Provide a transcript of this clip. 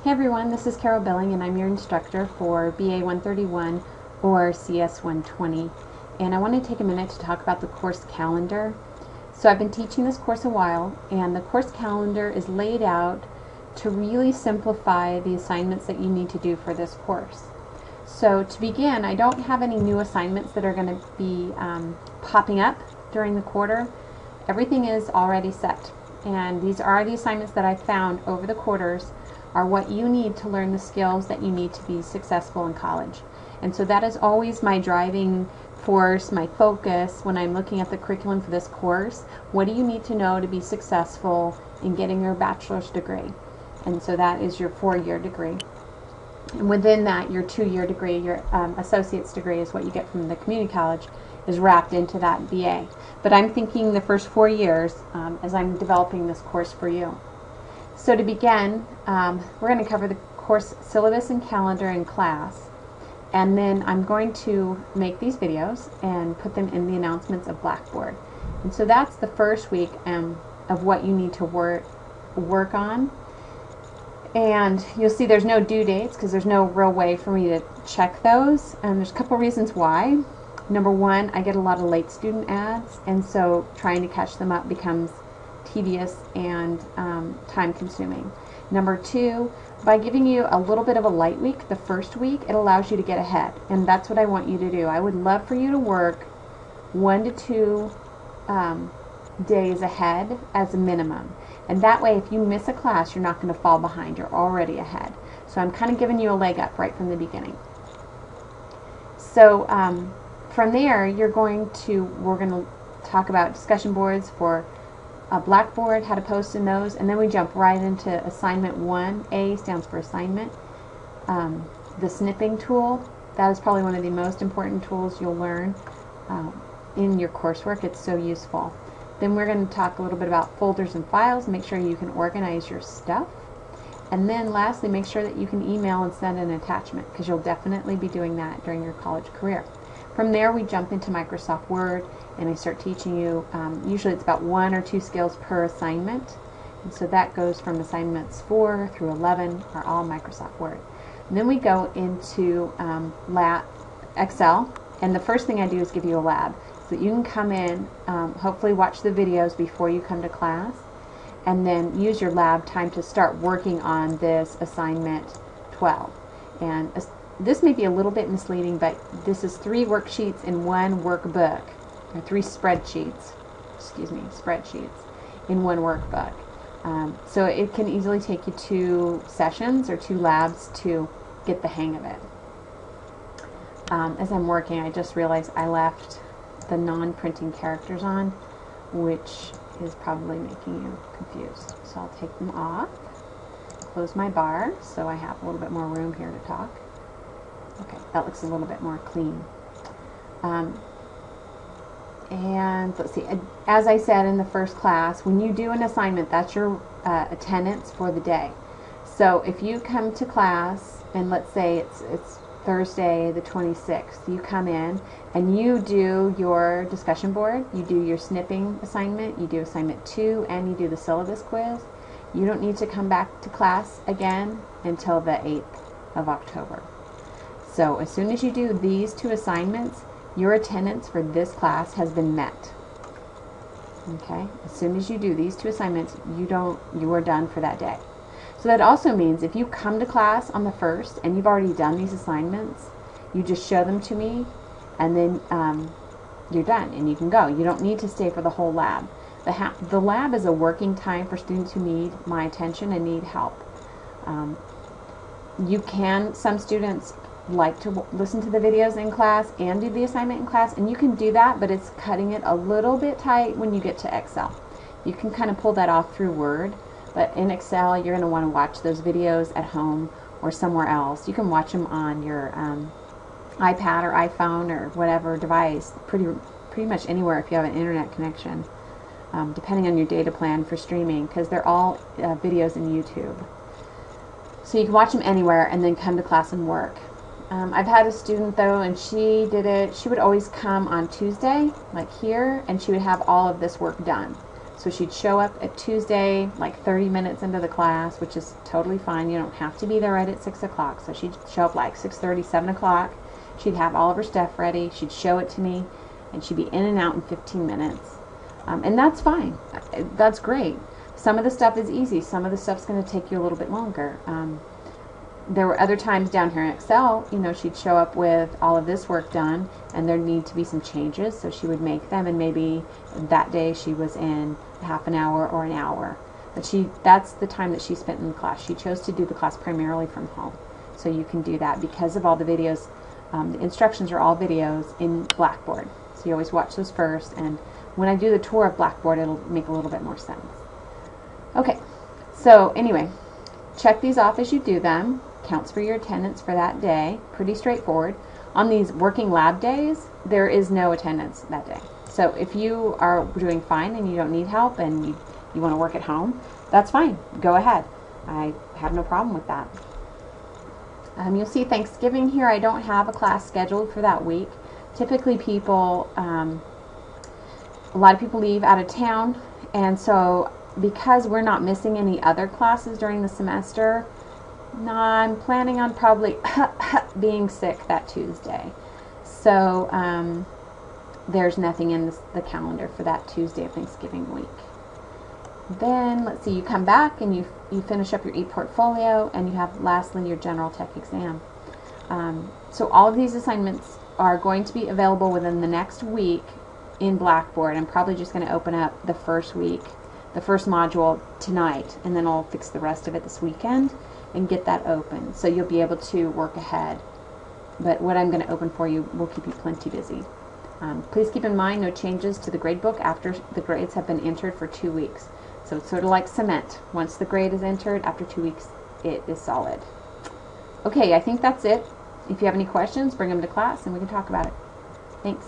Hey everyone, this is Carol Billing and I'm your instructor for BA 131 or CS 120, and I want to take a minute to talk about the course calendar. So I've been teaching this course a while, and the course calendar is laid out to really simplify the assignments that you need to do for this course. So to begin, I don't have any new assignments that are going to be popping up during the quarter. Everything is already set, and these are the assignments that I found over the quarters are what you need to learn the skills that you need to be successful in college. And so that is always my driving force, my focus when I'm looking at the curriculum for this course. What do you need to know to be successful in getting your bachelor's degree? And so that is your 4-year degree. And within that, your 2-year degree, your associate's degree is what you get from the community college, is wrapped into that BA. But I'm thinking the first 4 years as I'm developing this course for you. So to begin, we're going to cover the course syllabus and calendar in class, and then I'm going to make these videos and put them in the announcements of Blackboard. And so that's the first week of what you need to work on. And you'll see there's no due dates because there's no real way for me to check those. And there's a couple reasons why. Number one, I get a lot of late student ads, and so trying to catch them up becomes tedious and time consuming. Number two, by giving you a little bit of a light week the first week, it allows you to get ahead, and that's what I want you to do. I would love for you to work 1 to 2 days ahead as a minimum, and that way if you miss a class you're not going to fall behind, you're already ahead. So I'm kind of giving you a leg up right from the beginning. So from there we're going to talk about discussion boards for Blackboard, how to post in those, and then we jump right into assignment 1. A stands for assignment. The snipping tool, that is probably one of the most important tools you'll learn in your coursework. It's so useful. Then we're going to talk a little bit about folders and files, make sure you can organize your stuff. And then lastly, make sure that you can email and send an attachment, because you'll definitely be doing that during your college career. From there we jump into Microsoft Word, and I start teaching you, usually it's about 1 or 2 skills per assignment, and so that goes from assignments 4 through 11 are all Microsoft Word. And then we go into Excel, and the first thing I do is give you a lab so that you can come in, hopefully watch the videos before you come to class, and then use your lab time to start working on this assignment 12. And this may be a little bit misleading, but this is 3 worksheets in 1 workbook, or 3 spreadsheets in 1 workbook. So it can easily take you 2 sessions or 2 labs to get the hang of it. As I'm working, I just realized I left the non-printing characters on, which is probably making you confused. So I'll take them off, close my bar so I have a little bit more room here to talk. Okay, that looks a little bit more clean. And let's see, as I said in the first class, when you do an assignment, that's your attendance for the day. So if you come to class, and let's say it's Thursday the 26th, you come in and you do your discussion board, you do your snipping assignment, you do assignment 2, and you do the syllabus quiz, you don't need to come back to class again until the 8th of October. So as soon as you do these 2 assignments, your attendance for this class has been met. Okay? As soon as you do these 2 assignments, you are done for that day. So that also means if you come to class on the 1st and you've already done these assignments, you just show them to me, and then you're done and you can go. You don't need to stay for the whole lab. The lab is a working time for students who need my attention and need help. Some students like to listen to the videos in class and do the assignment in class, and you can do that, but it's cutting it a little bit tight when you get to Excel. You can kind of pull that off through Word, but in Excel you're going to want to watch those videos at home or somewhere else. You can watch them on your iPad or iPhone or whatever device, pretty much anywhere if you have an internet connection, depending on your data plan for streaming, because they're all videos in YouTube. So you can watch them anywhere and then come to class and work. I've had a student though, and she did it, she would always come on Tuesday, like here, and she would have all of this work done. So she'd show up at Tuesday like 30 minutes into the class, which is totally fine. You don't have to be there right at 6 o'clock. So she'd show up like 6:30, 7 o'clock. She'd have all of her stuff ready. She'd show it to me, and she'd be in and out in 15 minutes. And that's fine. That's great. Some of the stuff is easy. Some of the stuff's going to take you a little bit longer. There were other times down here in Excel, you know, she'd show up with all of this work done, and there need to be some changes, so she would make them, and maybe that day she was in half an hour or an hour. But that's the time that she spent in the class. She chose to do the class primarily from home. So you can do that because of all the videos. The instructions are all videos in Blackboard. So you always watch those first, and when I do the tour of Blackboard, it'll make a little bit more sense. Okay, so anyway, check these off as you do them. Counts for your attendance for that day. Pretty straightforward. On these working lab days, there is no attendance that day. So if you are doing fine and you don't need help and you want to work at home, that's fine. Go ahead. I have no problem with that. You'll see Thanksgiving here. I don't have a class scheduled for that week. Typically people, a lot of people leave out of town, and so because we're not missing any other classes during the semester, I'm planning on probably being sick that Tuesday. So there's nothing in the calendar for that Tuesday of Thanksgiving week. Then let's see, you come back and you finish up your e-portfolio, and you have lastly your general tech exam. So all of these assignments are going to be available within the next week in Blackboard. I'm probably just going to open up the first week, the first module tonight, and then I'll fix the rest of it this weekend and get that open. So you'll be able to work ahead. But what I'm going to open for you will keep you plenty busy. Please keep in mind no changes to the grade book after the grades have been entered for 2 weeks. So it's sort of like cement. Once the grade is entered, after 2 weeks, it is solid. Okay, I think that's it. If you have any questions, bring them to class and we can talk about it. Thanks.